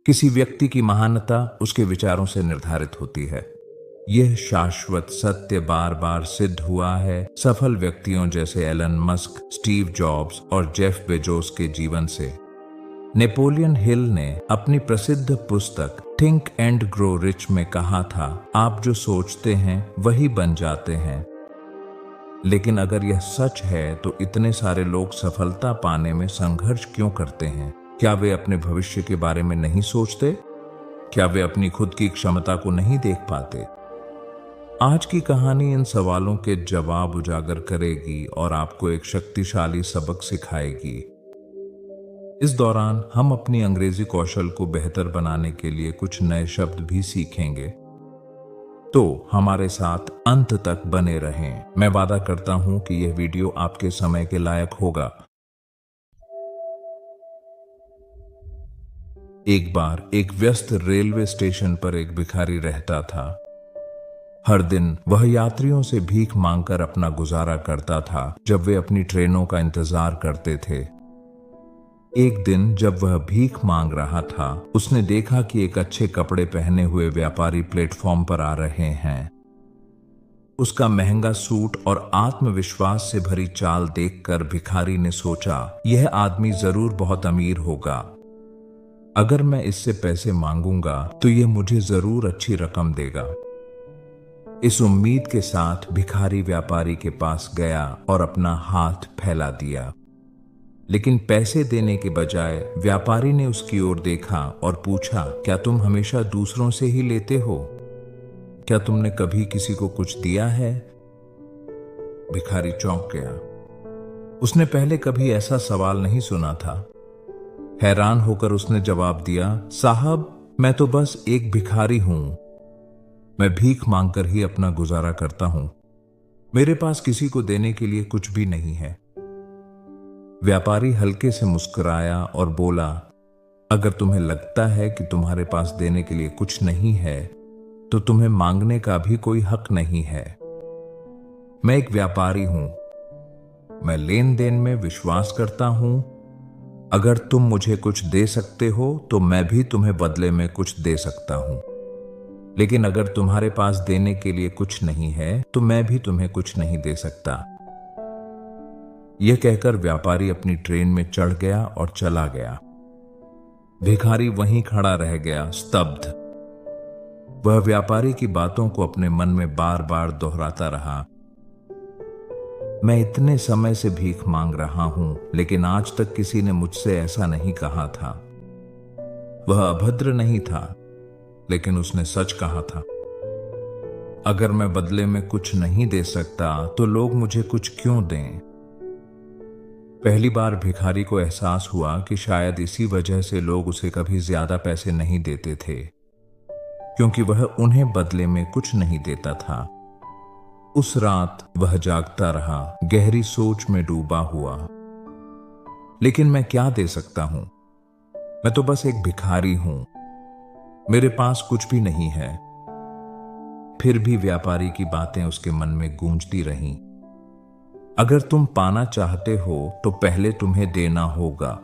किसी व्यक्ति की महानता उसके विचारों से निर्धारित होती है। यह शाश्वत सत्य बार बार सिद्ध हुआ है सफल व्यक्तियों जैसे एलन मस्क, स्टीव जॉब्स और जेफ बेजोस के जीवन से। नेपोलियन हिल ने अपनी प्रसिद्ध पुस्तक थिंक एंड ग्रो रिच में कहा था, आप जो सोचते हैं वही बन जाते हैं। लेकिन अगर यह सच है तो इतने सारे लोग सफलता पाने में संघर्ष क्यों करते हैं? क्या वे अपने भविष्य के बारे में नहीं सोचते? क्या वे अपनी खुद की क्षमता को नहीं देख पाते? आज की कहानी इन सवालों के जवाब उजागर करेगी और आपको एक शक्तिशाली सबक सिखाएगी। इस दौरान हम अपनी अंग्रेजी कौशल को बेहतर बनाने के लिए कुछ नए शब्द भी सीखेंगे। तो हमारे साथ अंत तक बने रहें। मैं वादा करता हूं कि यह वीडियो आपके समय के लायक होगा। एक बार एक व्यस्त रेलवे स्टेशन पर एक भिखारी रहता था। हर दिन वह यात्रियों से भीख मांगकर अपना गुजारा करता था जब वे अपनी ट्रेनों का इंतजार करते थे। एक दिन जब वह भीख मांग रहा था, उसने देखा कि एक अच्छे कपड़े पहने हुए व्यापारी प्लेटफॉर्म पर आ रहे हैं। उसका महंगा सूट और आत्मविश्वास से भरी चाल देखकर भिखारी ने सोचा, यह आदमी जरूर बहुत अमीर होगा। अगर मैं इससे पैसे मांगूंगा तो यह मुझे जरूर अच्छी रकम देगा। इस उम्मीद के साथ भिखारी व्यापारी के पास गया और अपना हाथ फैला दिया। लेकिन पैसे देने के बजाय व्यापारी ने उसकी ओर देखा और पूछा, क्या तुम हमेशा दूसरों से ही लेते हो? क्या तुमने कभी किसी को कुछ दिया है? भिखारी चौंक गया। उसने पहले कभी ऐसा सवाल नहीं सुना था। हैरान होकर उसने जवाब दिया, साहब, मैं तो बस एक भिखारी हूं। मैं भीख मांगकर ही अपना गुजारा करता हूं। मेरे पास किसी को देने के लिए कुछ भी नहीं है। व्यापारी हल्के से मुस्कुराया और बोला, अगर तुम्हें लगता है कि तुम्हारे पास देने के लिए कुछ नहीं है तो तुम्हें मांगने का भी कोई हक नहीं है। मैं एक व्यापारी हूं। मैं लेन देन में विश्वास करता हूं। अगर तुम मुझे कुछ दे सकते हो तो मैं भी तुम्हें बदले में कुछ दे सकता हूं। लेकिन अगर तुम्हारे पास देने के लिए कुछ नहीं है तो मैं भी तुम्हें कुछ नहीं दे सकता। यह कहकर व्यापारी अपनी ट्रेन में चढ़ गया और चला गया। भिखारी वहीं खड़ा रह गया, स्तब्ध। वह व्यापारी की बातों को अपने मन में बार बार दोहराता रहा। मैं इतने समय से भीख मांग रहा हूं, लेकिन आज तक किसी ने मुझसे ऐसा नहीं कहा था। वह अभद्र नहीं था, लेकिन उसने सच कहा था। अगर मैं बदले में कुछ नहीं दे सकता तो लोग मुझे कुछ क्यों दें? पहली बार भिखारी को एहसास हुआ कि शायद इसी वजह से लोग उसे कभी ज्यादा पैसे नहीं देते थे, क्योंकि वह उन्हें बदले में कुछ नहीं देता था। उस रात वह जागता रहा, गहरी सोच में डूबा हुआ। लेकिन मैं क्या दे सकता हूं? मैं तो बस एक भिखारी हूं। मेरे पास कुछ भी नहीं है। फिर भी व्यापारी की बातें उसके मन में गूंजती रहीं। अगर तुम पाना चाहते हो तो पहले तुम्हें देना होगा।